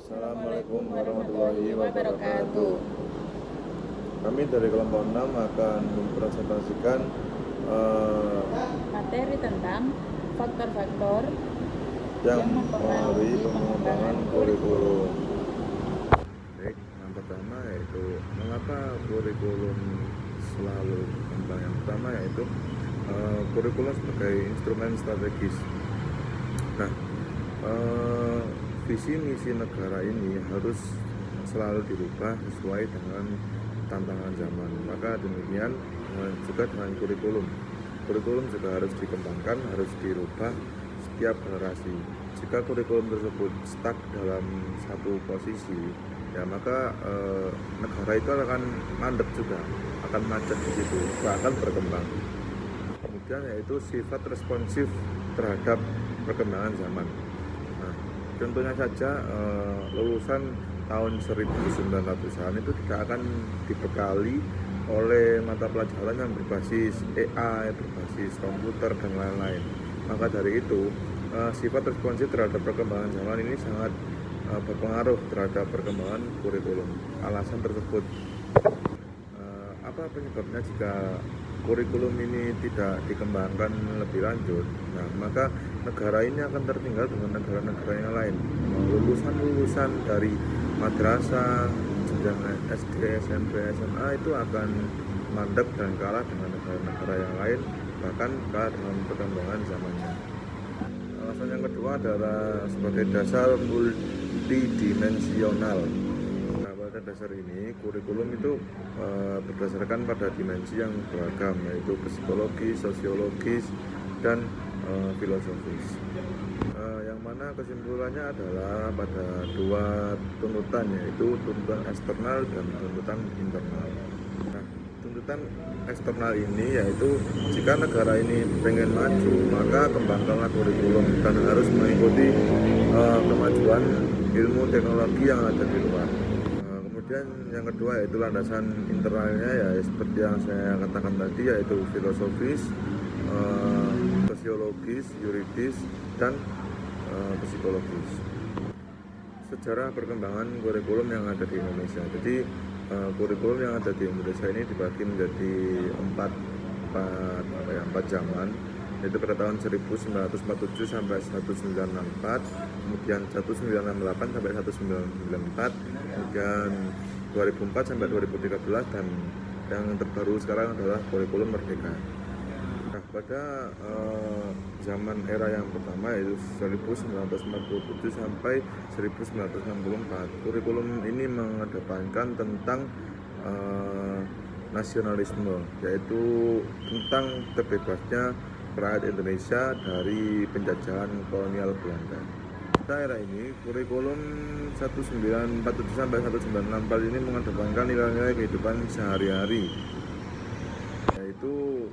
Assalamualaikum warahmatullahi wabarakatuh. Kami dari kelompok 6 akan mempresentasikan materi tentang faktor-faktor yang mempengaruhi pengembangan kurikulum. Baik, yang pertama yaitu mengapa kurikulum selalu berkembang. Yang pertama yaitu kurikulum sebagai instrumen strategis. Nah, visi misi negara ini harus selalu dirubah sesuai dengan tantangan zaman. Maka demikian juga dengan kurikulum. Kurikulum juga harus dikembangkan, harus dirubah setiap generasi. Jika kurikulum tersebut stuck dalam satu posisi, ya maka negara itu akan mandek juga, akan macet di situ, tidak akan berkembang. Kemudian yaitu sifat responsif terhadap perkembangan zaman. Nah, contohnya saja lulusan tahun 1900-an itu tidak akan dibekali oleh mata pelajaran yang berbasis AI, berbasis komputer dan lain-lain. Maka dari itu sifat responsif terhadap perkembangan zaman ini sangat berpengaruh terhadap perkembangan kurikulum. Alasan tersebut apa penyebabnya jika kurikulum ini tidak dikembangkan lebih lanjut? Nah, maka negara ini akan tertinggal dengan negara-negara yang lain. Lulusan-lulusan dari madrasah, jenjang SD, SMP, SMA itu akan mandek dan kalah dengan negara-negara yang lain, bahkan kalah dengan perkembangan zamannya. Alasan yang kedua adalah sebagai dasar multidimensional. Nah, pada dasar ini kurikulum itu berdasarkan pada dimensi yang beragam, yaitu psikologis, sosiologis, dan filosofis. Yang mana kesimpulannya adalah pada dua tuntutan, yaitu tuntutan eksternal dan tuntutan internal. Nah, tuntutan eksternal ini yaitu jika negara ini pengen maju, maka kembangkanlah kurikulum dan harus mengikuti kemajuan ilmu teknologi yang ada di luar. Kemudian yang kedua yaitu landasan internalnya, ya seperti yang saya katakan tadi, yaitu filosofis, sosiologis, yuridis, dan psikologis. Sejarah perkembangan kurikulum yang ada di Indonesia. Jadi kurikulum yang ada di Indonesia ini dibagi menjadi empat zaman, yaitu pada tahun 1947 sampai 1964, kemudian 1968 sampai 1994, kemudian 2004 sampai 2013, dan yang terbaru sekarang adalah kurikulum merdeka. Nah, pada zaman era yang pertama yaitu 1947 sampai 1964, kurikulum ini mengedepankan tentang nasionalisme, yaitu tentang terbebasnya rakyat Indonesia dari penjajahan kolonial Belanda. Pada era ini, kurikulum 1947 sampai 1964 ini mengedepankan nilai-nilai kehidupan sehari-hari, yaitu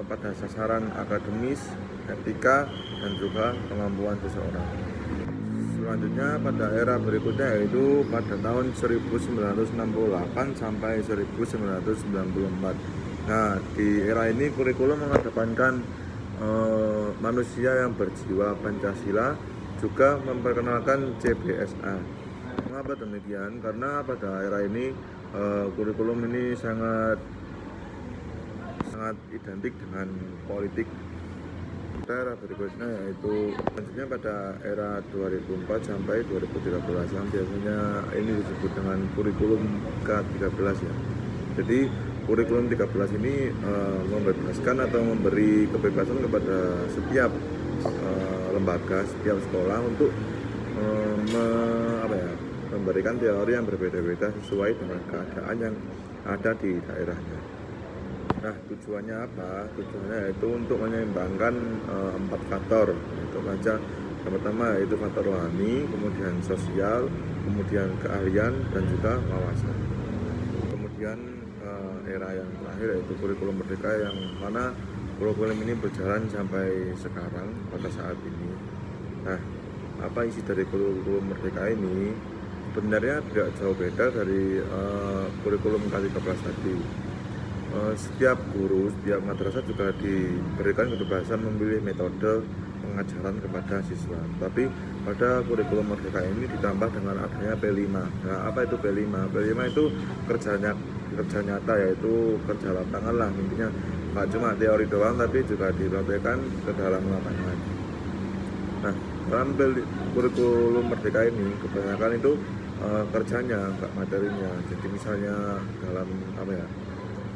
pada sasaran akademis, etika, dan juga kemampuan seseorang. Selanjutnya pada era berikutnya yaitu pada tahun 1968 sampai 1994. Nah, di era ini kurikulum mengedepankan manusia yang berjiwa Pancasila, juga memperkenalkan CBSA. Mengapa demikian? Karena pada era ini kurikulum ini sangat identik dengan politik. Era berikutnya yaitu selanjutnya pada era 2004 sampai 2013, yang biasanya ini disebut dengan kurikulum K13 ya. Jadi kurikulum 13 ini membebaskan atau memberi kebebasan kepada setiap lembaga, setiap sekolah untuk memberikan teori yang berbeda-beda sesuai dengan keadaan yang ada di daerahnya. Nah, tujuannya apa? Tujuannya yaitu untuk menyeimbangkan 4 faktor. Itu saja. Yang pertama yaitu faktor rohani, kemudian sosial, kemudian keahlian, dan juga wawasan. Kemudian era yang terakhir yaitu kurikulum merdeka, yang mana kurikulum ini berjalan sampai sekarang pada saat ini. Nah, apa isi dari kurikulum merdeka ini? Sebenarnya tidak jauh beda dari kurikulum K13 tadi. Setiap guru, setiap madrasah juga diberikan kebebasan memilih metode pengajaran kepada siswa. Tapi pada kurikulum Merdeka ini ditambah dengan adanya P5. Nah, apa itu P5? P5 itu kerja nyata, yaitu kerja lapangan lah intinya. Nggak cuma teori doang tapi juga dipraktekkan ke dalam lapangan. Nah, dalam kurikulum Merdeka ini kebanyakan itu kerjanya, nggak materinya. Jadi misalnya dalam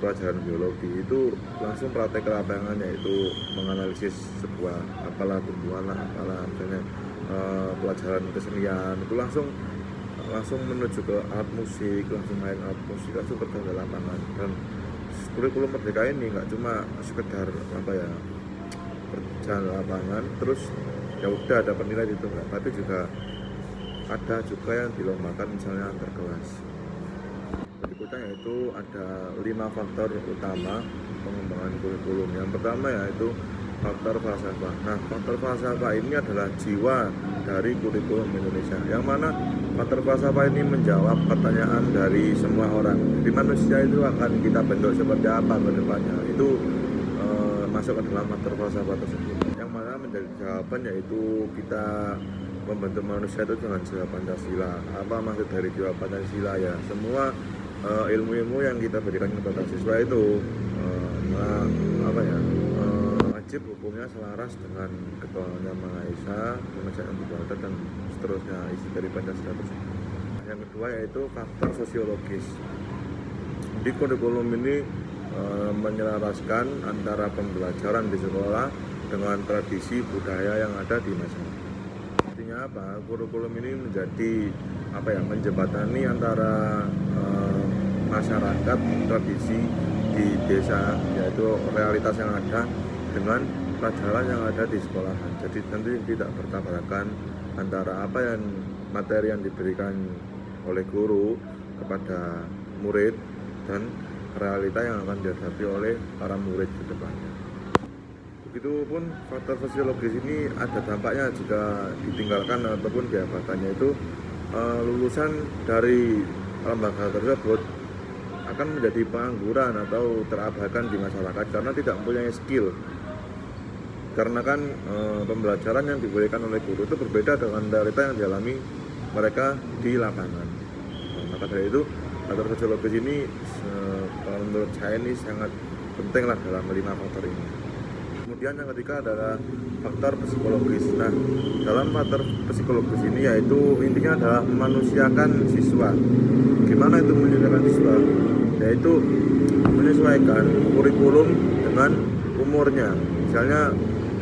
pelajaran biologi itu langsung praktek ke lapangan, yaitu menganalisis sebuah apalah tumbuhan lah, apalah misalnya pelajaran kesenian itu langsung menuju ke alat musik, langsung main alat musik, langsung kerja ke lapangan. Dan kurikulum Merdeka ini nggak cuma sekedar kerja lapangan terus ya udah dapat nilai itu enggak, tapi juga ada yang dilombakan misalnya antar kelas. Berikutnya yaitu ada 5 faktor utama pengembangan kurikulum. Yang pertama yaitu faktor falsafah. Nah, faktor falsafah ini adalah jiwa dari kurikulum Indonesia, yang mana faktor falsafah ini menjawab pertanyaan dari semua orang. Jadi manusia itu akan kita bentuk seperti apa ke depannya, itu masuk ke dalam faktor falsafah tersebut, yang mana menjadi jawaban yaitu kita membentuk manusia itu dengan jiwa Pancasila. Apa maksud dari jiwa Pancasila? Ya semua ilmu-ilmu yang kita berikan kepada siswa itu wajib hukumnya selaras dengan ketuhanan Yang Maha Esa, kemanusiaan yang tidak dan seterusnya, isi dari Pancasila tersebut. Yang kedua yaitu faktor sosiologis. Di kurikulum ini menyelaraskan antara pembelajaran di sekolah dengan tradisi budaya yang ada di masyarakat. Artinya apa? Kurikulum ini menjadi menjembatani antara masyarakat, tradisi di desa, yaitu realitas yang ada dengan pelajaran yang ada di sekolahan. Jadi nanti tidak bertabrakan antara apa yang materi yang diberikan oleh guru kepada murid dan realita yang akan dihadapi oleh para murid ke depannya. Begitupun faktor sosiologis ini ada dampaknya jika ditinggalkan ataupun diabaikannya, itu lulusan dari lembaga tersebut akan menjadi pengangguran atau terabaikan di masyarakat karena tidak mempunyai skill. Karena kan pembelajaran yang diberikan oleh guru itu berbeda dengan realita yang dialami mereka di lapangan. Maka dari itu faktor sosiologis ini menurut saya ini sangat penting lah dalam 5 faktor ini. Kemudian yang ketiga adalah faktor psikologis. Nah, dalam faktor psikologis ini yaitu intinya adalah memanusiakan siswa. Gimana itu memanusiakan siswa? Yaitu menyesuaikan kurikulum dengan umurnya. Misalnya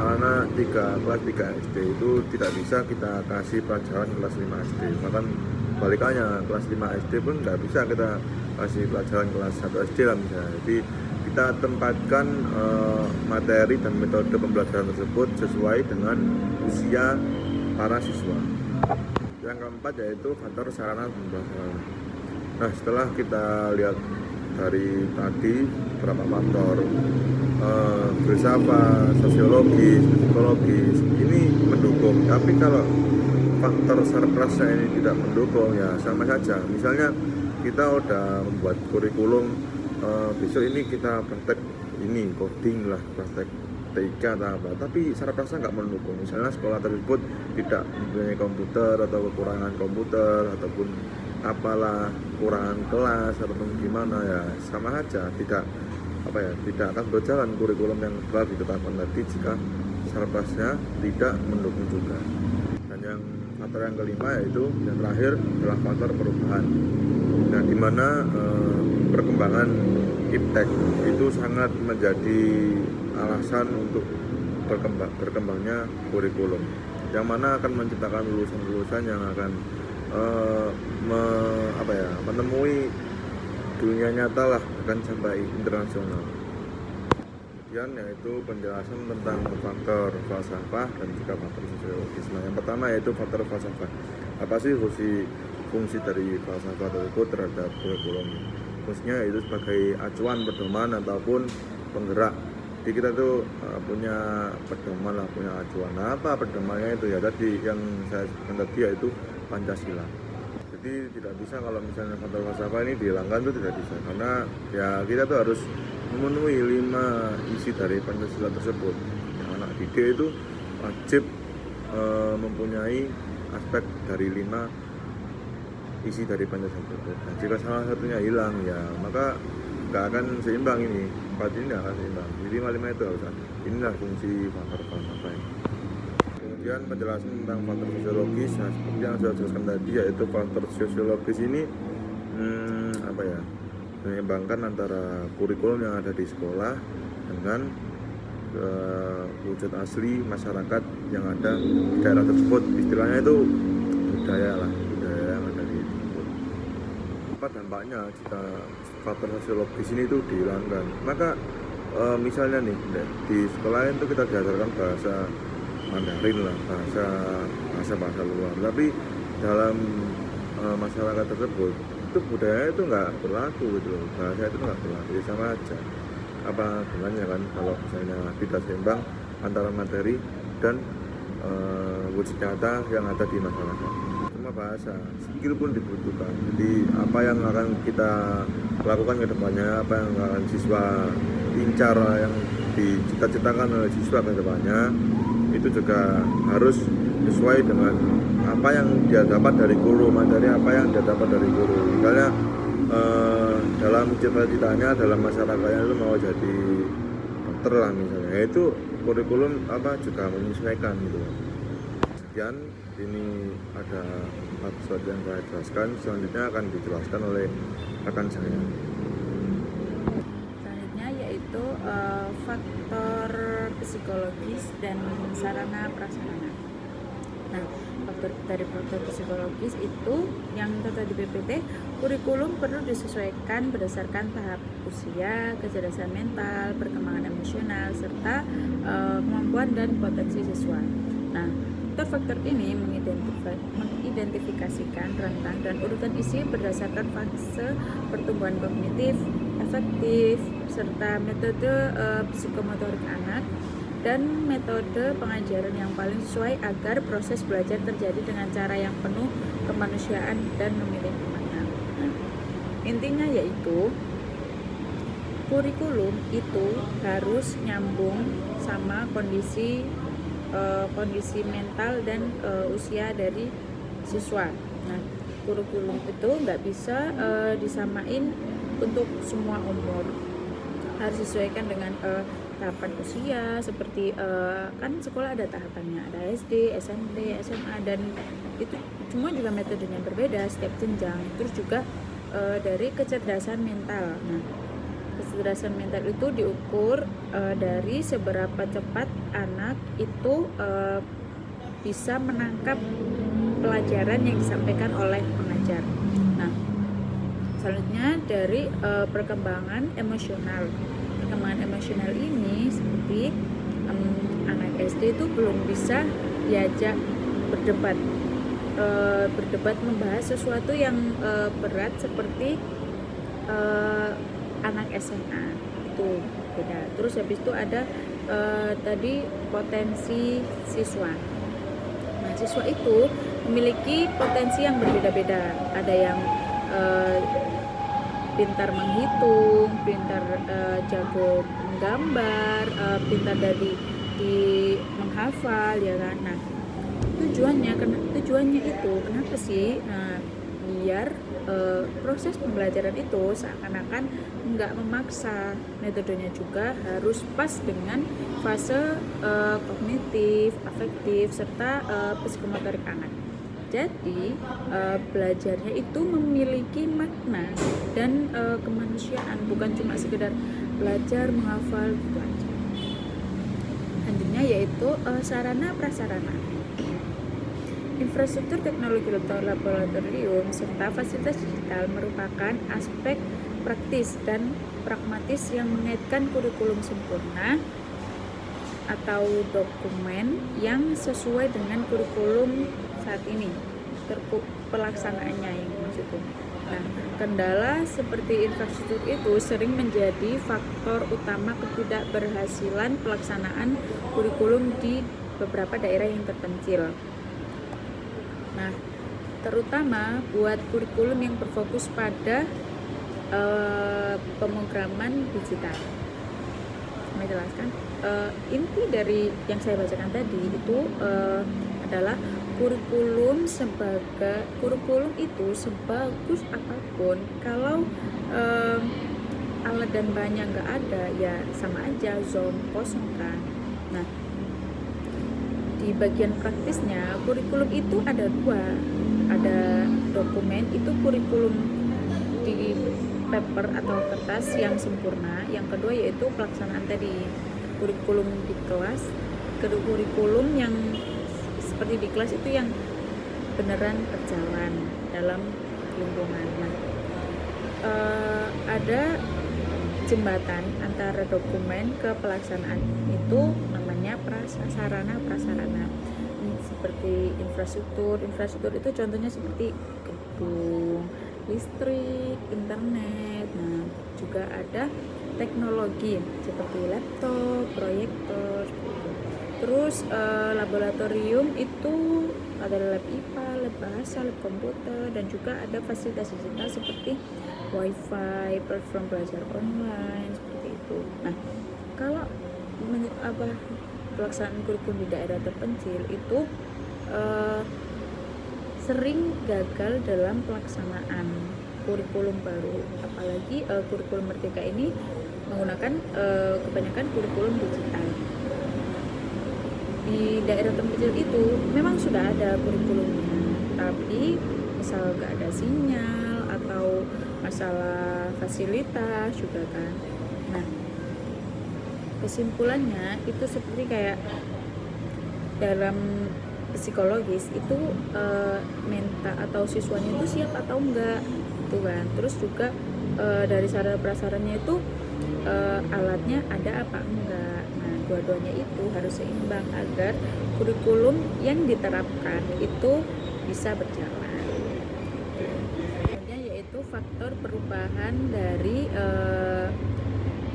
anak kelas 3 SD itu tidak bisa kita kasih pelajaran kelas 5 SD. Bahkan balikannya, kelas 5 SD pun nggak bisa kita kasih pelajaran kelas 1 SD lah misalnya. Jadi kita tempatkan materi dan metode pembelajaran tersebut sesuai dengan usia para siswa. Yang keempat yaitu faktor sarana pembelajaran. Nah, setelah kita lihat dari tadi beberapa faktor filsafat, sosiologis, psikologis ini mendukung. Tapi kalau faktor surplusnya ini tidak mendukung, ya sama saja. Misalnya kita udah membuat kurikulum, besok ini kita praktek ini coding lah, praktek TIK atau apa, tapi surplusnya nggak mendukung. Misalnya sekolah tersebut tidak mempunyai komputer atau kekurangan komputer ataupun apalah kurangan kelas ataupun gimana, ya sama saja, tidak akan berjalan kurikulum yang telah ditetapkan tadi jika surplusnya tidak mendukung juga. Dan yang faktor yang kelima yaitu yang terakhir adalah faktor perubahan. Nah, di mana perkembangan iptek itu sangat menjadi alasan untuk berkembangnya kurikulum, yang mana akan menciptakan lulusan-lulusan yang akan menemui dunia nyata lah, akan sampai internasional. Kemudian yaitu penjelasan tentang faktor falsafah dan juga faktor sosiologis. Nah, yang pertama yaitu faktor falsafah. Apa sih fungsi dari falsafah tersebut terhadap kurikulum? Fungsinya itu sebagai acuan pedoman ataupun penggerak. Jadi kita tuh punya pedoman lah, punya acuan. Nah, apa pedomannya itu? Ya tadi yang saya sebutkan tadi yaitu Pancasila. Jadi tidak bisa kalau misalnya faktor falsafah ini dihilangkan, itu tidak bisa, karena ya kita tuh harus memenuhi 5 isi dari Pancasila tersebut. Ya, anak didik itu wajib mempunyai aspek dari 5 isi dari Pancasila tersebut. Nah, jika salah satunya hilang ya maka nggak akan seimbang ini, 4 ini nggak akan seimbang. Jadi 5 itu harus ada. Inilah fungsi faktor falsafah. Kemudian penjelasan tentang faktor sosiologis, nah, seperti yang saya jelaskan tadi, yaitu faktor sosiologis ini apa ya, menyeimbangkan antara kurikulum yang ada di sekolah dengan wujud asli masyarakat yang ada di daerah tersebut. Istilahnya itu budaya lah, budaya yang ada di tersebut. Apa dampaknya jika faktor sosiologis ini itu dihilangkan? Maka misalnya nih di sekolah itu kita diajarkan bahasa Mandarin lah, bahasa luar, tapi dalam masyarakat tersebut itu budaya itu nggak berlaku gitu loh, bahasa itu nggak berlaku, ya sama aja. Apa gunanya kan kalau misalnya tidak seimbang antara materi dan wujud nyata yang ada di masyarakat. Cuma bahasa, skill pun dibutuhkan. Jadi apa yang akan kita lakukan ke depannya, apa yang akan siswa incar, yang dicita-citakan oleh siswa ke depannya, itu juga harus sesuai dengan apa yang dia dapat dari guru, materi apa yang dia dapat dari guru. Misalnya dalam cita-citanya, dalam masyarakatnya itu mau jadi dokter lah misalnya, itu kurikulum apa juga menyesuaikan gitu. Sekian, ini ada 4 slide yang saya jelaskan, selanjutnya akan dijelaskan oleh rekan saya. Selanjutnya yaitu faktor psikologis dan sarana prasarana. Nah, dari faktor psikologis itu yang kata di PPT, kurikulum perlu disesuaikan berdasarkan tahap usia, kecerdasan mental, perkembangan emosional, serta kemampuan dan potensi siswa. Nah, faktor ini mengidentifikasikan rentang dan urutan isi berdasarkan fase pertumbuhan kognitif, afektif, serta metode psikomotorik anak dan metode pengajaran yang paling sesuai agar proses belajar terjadi dengan cara yang penuh kemanusiaan dan memiliki makna. Intinya yaitu kurikulum itu harus nyambung sama kondisi mental dan usia dari siswa. Nah, kurikulum itu nggak bisa disamain untuk semua umur, harus disesuaikan dengan tahapan usia, seperti kan sekolah ada tahapannya, ada SD, SMP, SMA, dan itu semua juga metodenya berbeda setiap jenjang. Terus juga dari kecerdasan mental. Nah, kecerdasan mental itu diukur dari seberapa cepat anak itu bisa menangkap pelajaran yang disampaikan oleh pengajar. Nah, selanjutnya dari perkembangan emosional. Perkembangan emosional ini seperti anak SD itu belum bisa diajak berdebat membahas sesuatu yang berat seperti anak SMA, itu beda. Terus habis itu ada tadi potensi siswa. Nah, siswa itu memiliki potensi yang berbeda-beda. Ada yang pintar menghitung, pintar jago menggambar, pintar di menghafal, ya kan. Nah, tujuannya itu kenapa sih? Nah, biar proses pembelajaran itu seakan-akan nggak memaksa, metodenya juga harus pas dengan fase kognitif, afektif, serta psikomotorik anak. Jadi belajarnya itu memiliki makna dan kemanusiaan, bukan cuma sekedar belajar menghafal gitu aja. Selanjutnya yaitu sarana prasarana. Infrastruktur teknologi laboratorium serta fasilitas digital merupakan aspek praktis dan pragmatis yang mengaitkan kurikulum sempurna atau dokumen yang sesuai dengan kurikulum saat ini, pelaksanaannya yang maksudnya. Nah, kendala seperti infrastruktur itu sering menjadi faktor utama ketidakberhasilan pelaksanaan kurikulum di beberapa daerah yang terpencil. Nah, terutama buat kurikulum yang berfokus pada pemrograman digital. Saya jelaskan, inti dari yang saya bacakan tadi itu adalah kurikulum itu sebagus apapun kalau alat dan bahannya nggak ada, ya sama aja zone kosong kan. Nah, di bagian praktisnya kurikulum itu ada dua, ada dokumen itu kurikulum di paper atau kertas yang sempurna, yang kedua yaitu pelaksanaan tadi kurikulum di kelas. Kedua, kurikulum yang seperti di kelas itu yang beneran berjalan dalam lingkungan. Nah, ada jembatan antara dokumen ke pelaksanaan itu namanya sarana prasarana. Seperti infrastruktur itu contohnya seperti gedung, listrik, internet. Nah, juga ada teknologi seperti laptop, proyektor. Terus laboratorium itu ada lab IPA, lab bahasa, lab komputer, dan juga ada fasilitas digital seperti wifi, platform belajar online, seperti itu. Nah, kalau pelaksanaan kurikulum di daerah terpencil itu sering gagal dalam pelaksanaan kurikulum baru, apalagi kurikulum Merdeka ini menggunakan kebanyakan kurikulum digital. Di daerah terpencil itu memang sudah ada kurikulumnya, tapi misal gak ada sinyal atau masalah fasilitas juga kan. Nah, kesimpulannya itu seperti kayak dalam psikologis itu menta atau siswanya itu siap atau enggak gitu kan. Terus juga dari sarana prasarannya itu alatnya ada apa enggak. Nah, dua-duanya itu harus seimbang agar kurikulum yang diterapkan itu bisa berjalan. Yaitu faktor perubahan dari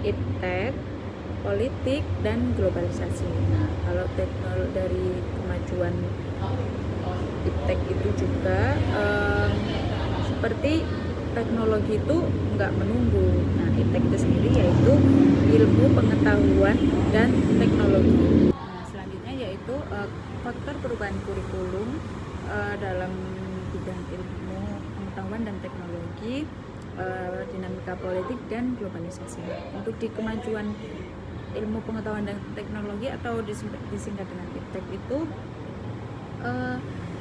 iptek, politik, dan globalisasi. Nah, kalau teknologi dari kemajuan iptek itu juga seperti teknologi itu nggak menunggu. Nah, iptek itu sendiri yaitu ilmu pengetahuan dan teknologi. Nah, selanjutnya yaitu faktor perubahan kurikulum dalam bidang ilmu pengetahuan dan teknologi, dinamika politik dan globalisasi. Untuk di kemajuan ilmu pengetahuan dan teknologi atau disingkat dengan iptek itu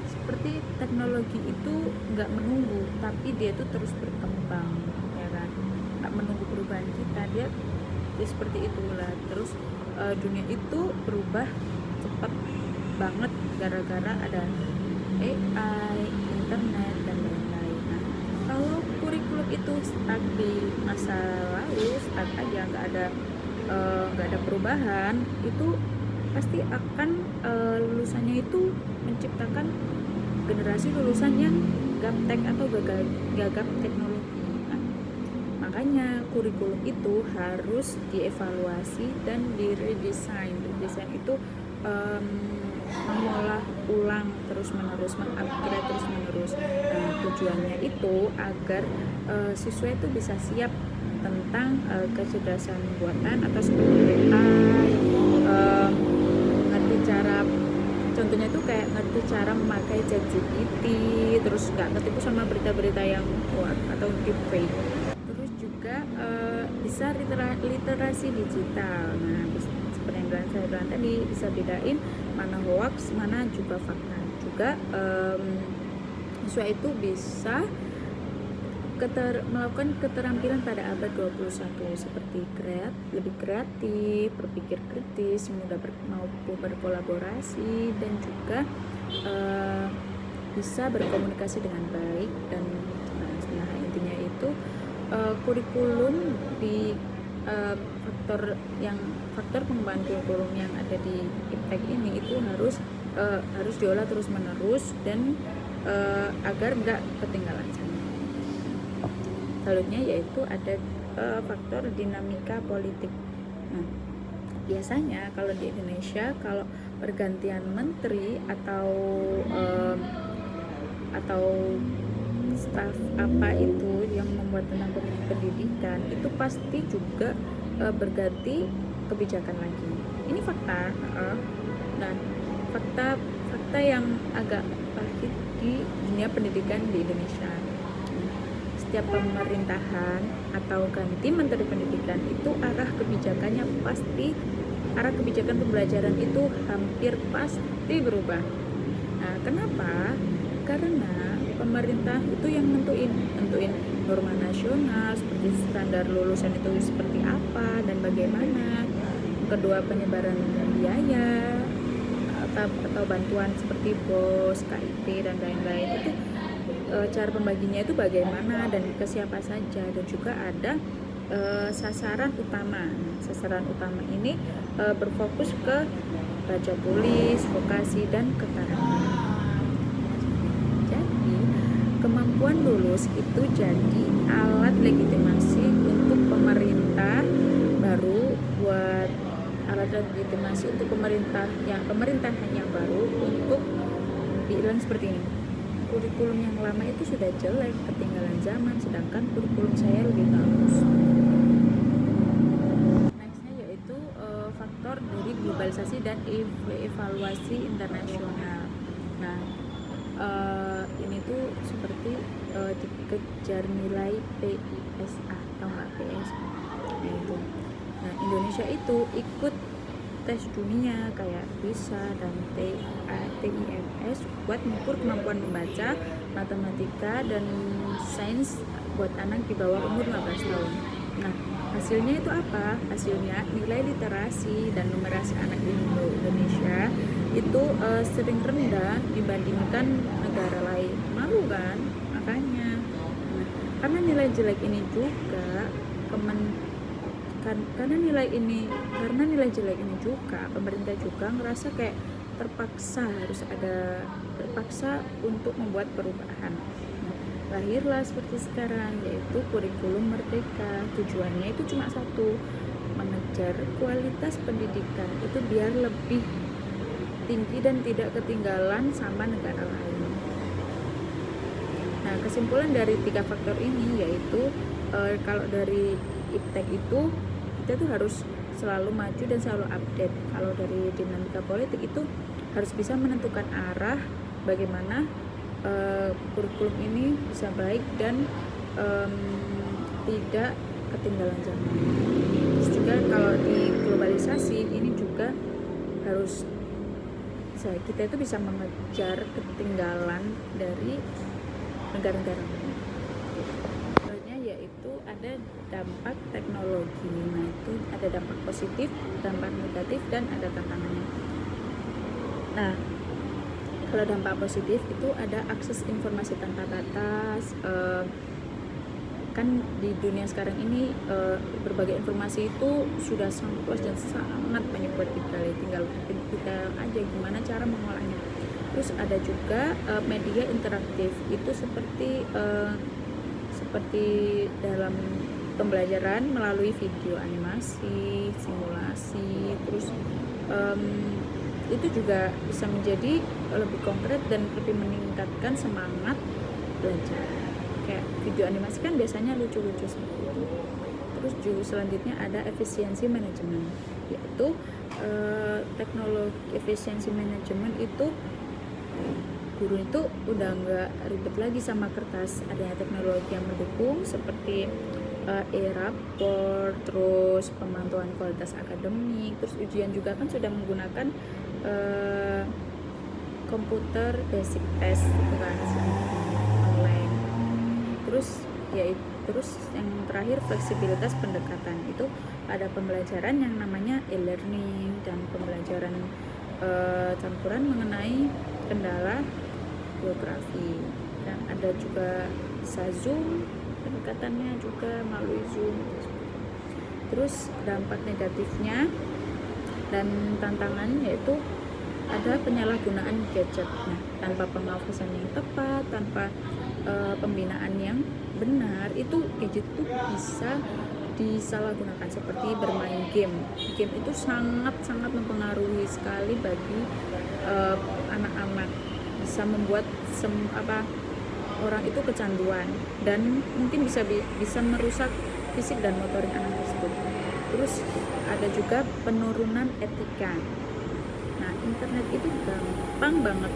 seperti teknologi itu nggak menunggu, tapi dia itu terus berkembang, ya kan, nggak menunggu perubahan kita, dia seperti itulah. Terus dunia itu berubah cepat banget gara-gara ada AI, internet, dan lain-lain. Nah, kalau kurikulum itu stuck di masa lalu, stuck aja, nggak ada perubahan, itu pasti akan lulusannya itu menciptakan generasi lulusan yang gaptek atau gagap teknologi. Nah, makanya kurikulum itu harus dievaluasi dan diredesain. Desain itu mengolah ulang terus-menerus, mengupgrade terus-menerus. Nah, tujuannya itu agar siswa itu bisa siap tentang kecerdasan buatan atau seperti AI, ngerti cara, contohnya tuh kayak ngerti cara memakai ChatGPT, terus nggak ketipu sama berita-berita yang hoax atau deepfake. Terus juga bisa literasi digital. Nah, seperti yang saya bilang tadi, bisa bedain mana hoax, mana juga fakta. Juga siswa itu bisa melakukan keterampilan pada abad 21 seperti lebih kreatif, berpikir kritis, mampu berkolaborasi, dan juga bisa berkomunikasi dengan baik. Dan nah intinya itu kurikulum di faktor pengembangan kurikulum yang ada di iptek ini itu harus diolah terus menerus dan agar nggak ketinggalan zaman. Selanjutnya yaitu ada faktor dinamika politik. Nah, biasanya kalau di Indonesia kalau pergantian menteri atau staf apa itu yang membuat tentang pendidikan itu pasti juga berganti kebijakan lagi. Ini fakta. Nah, fakta fakta yang agak pahit di dunia pendidikan di Indonesia. Setiap pemerintahan atau ganti menteri pendidikan itu arah kebijakan pembelajaran itu hampir pasti berubah. Nah, kenapa? Karena pemerintah itu yang nentuin norma nasional seperti standar lulusan itu seperti apa dan bagaimana. Kedua, penyebaran biaya atau bantuan seperti BOS, KIP dan lain-lain itu cara pembaginya itu bagaimana dan ke siapa saja, dan juga ada sasaran utama. Sasaran utama ini berfokus ke baca tulis, vokasi dan keterampilan. Jadi kemampuan lulus itu jadi alat legitimasi untuk pemerintah baru buat alat legitimasi untuk pemerintahan yang baru untuk bilang seperti ini. Kurikulum yang lama itu sudah jelek, ketinggalan zaman, sedangkan kurikulum saya lebih bagus. Nextnya yaitu faktor dari globalisasi dan evaluasi internasional. Nah, ini tuh seperti dikejar nilai PISA, atau nggak PISA? Nah, itu. Nah, Indonesia itu ikut tes dunia kayak PISA dan TIMS buat mengukur kemampuan membaca, matematika, dan sains buat anak di bawah umur 15 tahun. Nah, hasilnya itu apa? Hasilnya nilai literasi dan numerasi anak di Indonesia itu sering rendah dibandingkan negara lain. Malu kan? Makanya. Nah, karena nilai jelek ini juga karena nilai jelek ini juga pemerintah juga ngerasa kayak terpaksa untuk membuat perubahan. Nah, lahirlah seperti sekarang, yaitu kurikulum merdeka. Tujuannya itu cuma satu, mengejar kualitas pendidikan itu biar lebih tinggi dan tidak ketinggalan sama negara lain. Nah, kesimpulan dari 3 faktor ini yaitu kalau dari IPTEK itu kita tuh harus selalu maju dan selalu update. Kalau dari dinamika politik itu harus bisa menentukan arah bagaimana kurikulum ini bisa baik dan tidak ketinggalan zaman. Terus juga kalau di globalisasi ini juga harus kita itu bisa mengejar ketinggalan dari negara-negara lain. Yaitu ada dampak teknologi. Nah, itu ada dampak positif, dampak negatif, dan ada tantangannya. Nah, kalau dampak positif itu ada akses informasi tanpa batas. Kan di dunia sekarang ini berbagai informasi itu sudah sangat luas dan sangat banyak buat kita, tinggal kita aja gimana cara mengolahnya. Terus ada juga media interaktif, itu seperti dalam pembelajaran melalui video animasi, simulasi, terus itu juga bisa menjadi lebih konkret dan lebih meningkatkan semangat belajar. Kayak video animasi kan biasanya lucu-lucu seperti itu. Terus juga selanjutnya ada efisiensi manajemen, yaitu teknologi efisiensi manajemen itu guru itu udah nggak ribet lagi sama kertas, adanya teknologi yang mendukung seperti e-rapor, terus pemantauan kualitas akademik, terus ujian juga kan sudah menggunakan komputer basic test gitu kan, online. Terus yang terakhir fleksibilitas pendekatan, itu ada pembelajaran yang namanya e-learning dan pembelajaran campuran mengenai kendala geografi, dan ada juga bisa Zoom, pendekatannya juga melalui Zoom. Terus dampak negatifnya dan tantangan yaitu ada penyalahgunaan gadget. Nah, tanpa pengawasan yang tepat, tanpa pembinaan yang benar, itu gadget itu bisa disalahgunakan seperti bermain game. Game itu sangat mempengaruhi sekali bagi anak-anak, bisa membuat orang itu kecanduan dan mungkin bisa merusak fisik dan motorik anak tersebut. Terus ada juga penurunan etika. Nah, internet itu gampang banget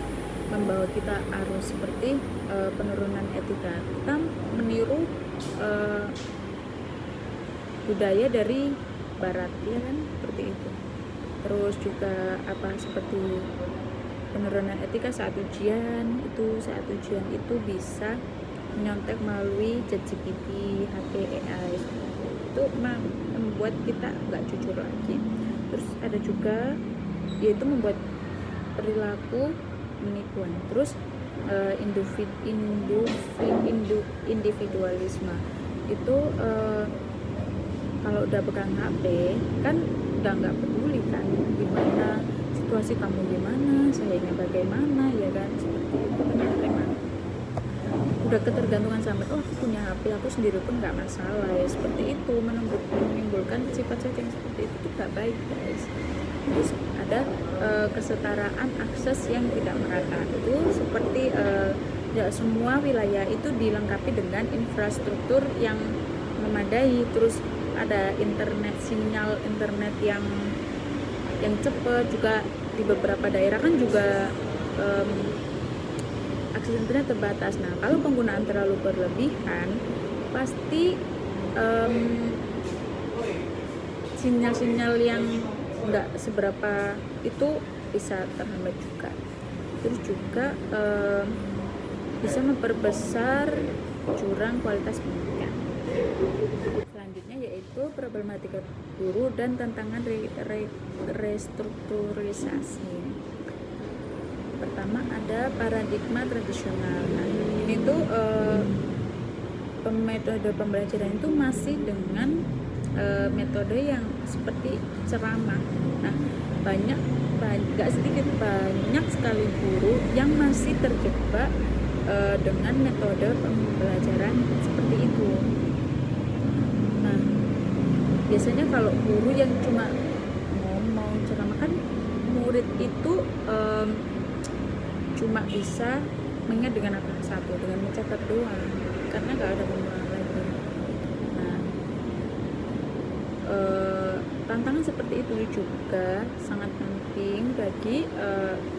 membawa kita arus seperti penurunan etika. Kita meniru budaya dari barat, ya kan, seperti itu. Terus juga seperti penurunan etika saat ujian itu bisa menyontek melalui ChatGPT, HP, AI, itu membuat kita nggak jujur lagi. Terus ada juga yaitu membuat perilaku penipuan. Terus individualisme itu kalau udah pegang HP kan udah nggak peduli kan gimana situasi kamu, gimana sayanya, bagaimana, ya kan, seperti itu kan. Memang udah ketergantungan sampai aku punya HP aku sendiri pun nggak masalah, ya seperti itu, menimbulkan sifat-sifat yang seperti itu tuh nggak baik, guys. Terus ada kesetaraan akses yang tidak merata, itu seperti tidak semua wilayah itu dilengkapi dengan infrastruktur yang memadai. Terus ada sinyal internet yang cepat juga. Di beberapa daerah kan juga akses internet terbatas. Nah, kalau penggunaan terlalu berlebihan pasti sinyal-sinyal yang nggak seberapa itu bisa terhambat juga. Terus juga bisa memperbesar jurang kualitas pendidikan. Selanjutnya yaitu problematika guru dan tantangan restrukturisasi. Pertama ada paradigma tradisional. Nah, ini tuh metode pembelajaran itu masih dengan metode yang seperti ceramah. Nah, banyak sekali guru yang masih terjebak dengan metode pembelajaran seperti itu. Nah, biasanya kalau guru yang cuma ngomong ceramah, kan murid itu cuma bisa mengingat dengan dengan mencatat doang, karena nggak ada pengulangan lagi. Nah, tantangan seperti itu juga sangat penting bagi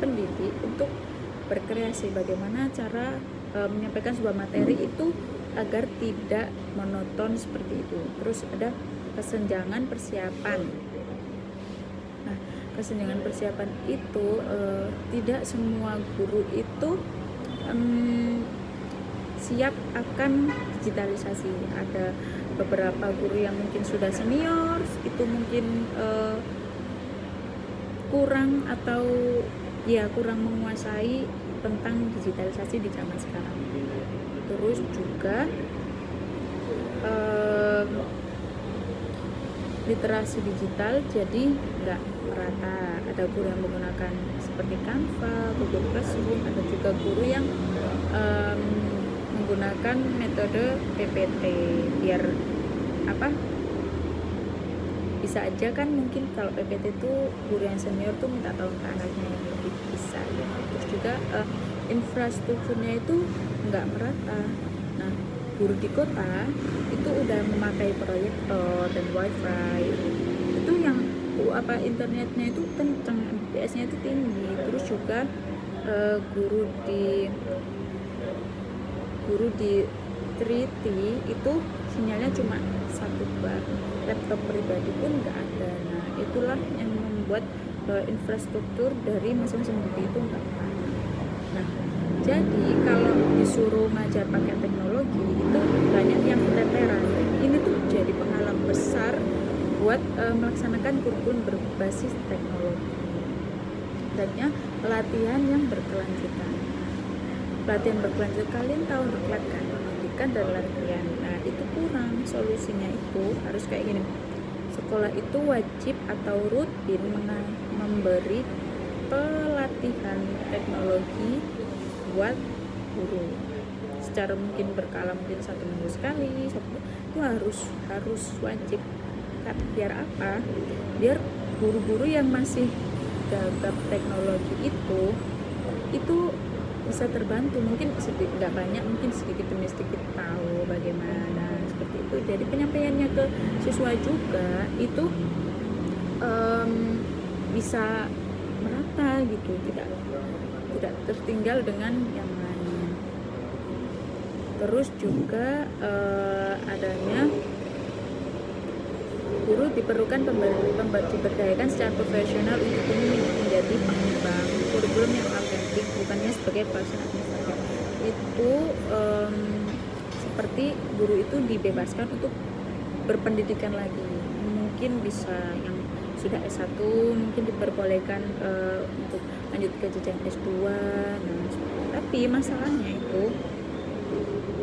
pendidik untuk berkreasi bagaimana cara menyampaikan sebuah materi itu agar tidak monoton seperti itu. Terus ada kesenjangan persiapan. Nah, kesenjangan persiapan itu tidak semua guru itu siap akan digitalisasi. Ada beberapa guru yang mungkin sudah senior, itu mungkin kurang menguasai tentang digitalisasi di zaman sekarang. Terus juga literasi digital jadi nggak merata. Ada guru yang menggunakan seperti Canva, Google Classroom, ada juga guru yang menggunakan metode PPT biar bisa aja kan, mungkin kalau PPT itu guru yang senior tuh minta tolong ke anaknya yang lebih bisa ya. Terus juga infrastrukturnya itu nggak merata. Nah, guru di kota itu udah memakai proyektor dan wifi, itu yang internetnya itu kenceng, MBS-nya itu tinggi. Terus juga guru di Triti itu sinyalnya cuma 1 bar, laptop pribadi pun nggak ada. Nah, itulah yang membuat infrastruktur dari masing-masing guru itu nggak merata. Nah, jadi kalau disuruh ngajar pakai teknologi itu banyak yang keteteran. Ini tuh jadi penghalang besar buat melaksanakan kurikulum berbasis teknologi. Adanya pelatihan yang berkelanjutan. Pelatihan berkelanjutan, kalian tahu diklat kan, pendidikan dan latihan. Nah, itu kurang. Solusinya itu harus kayak gini. Sekolah itu wajib atau rutin memberi pelatihan teknologi buat guru secara mungkin berkala, mungkin 1 minggu sekali, itu harus wajib. Biar apa? Biar guru-guru yang masih gagap teknologi itu bisa terbantu, mungkin sedikit, nggak banyak, mungkin sedikit demi sedikit tahu bagaimana seperti itu. Jadi penyampaiannya ke siswa juga itu bisa merata gitu, tidak tertinggal dengan yang lain. Terus juga adanya guru diperlukan diberdayakan secara profesional untuk menjadi pengembang kurikulum yang autentik, bukannya sebagai pelaksana administratif. Itu seperti guru itu dibebaskan untuk berpendidikan lagi, mungkin bisa yang sudah S1 mungkin diperbolehkan untuk lanjut ke jenjang S2. Nah, tapi masalahnya itu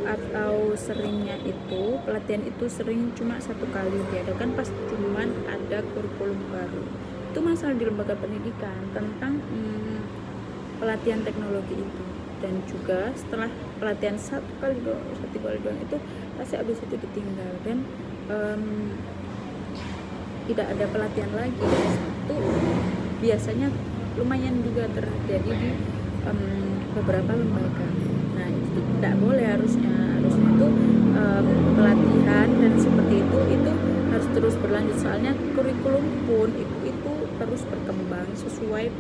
atau seringnya itu pelatihan itu sering cuma 1 kali diadakan pas cuman ada kurikulum baru. Itu masalah di lembaga pendidikan tentang pelatihan teknologi itu. Dan juga setelah pelatihan 1 kali doang itu pasti habis itu ditinggal dan tidak ada pelatihan lagi. Itu biasanya lumayan juga terjadi di beberapa lembaga. Nah, itu tidak boleh, harusnya itu pelatihan dan seperti itu harus terus berlanjut, soalnya kurikulum pun itu terus berkembang sesuai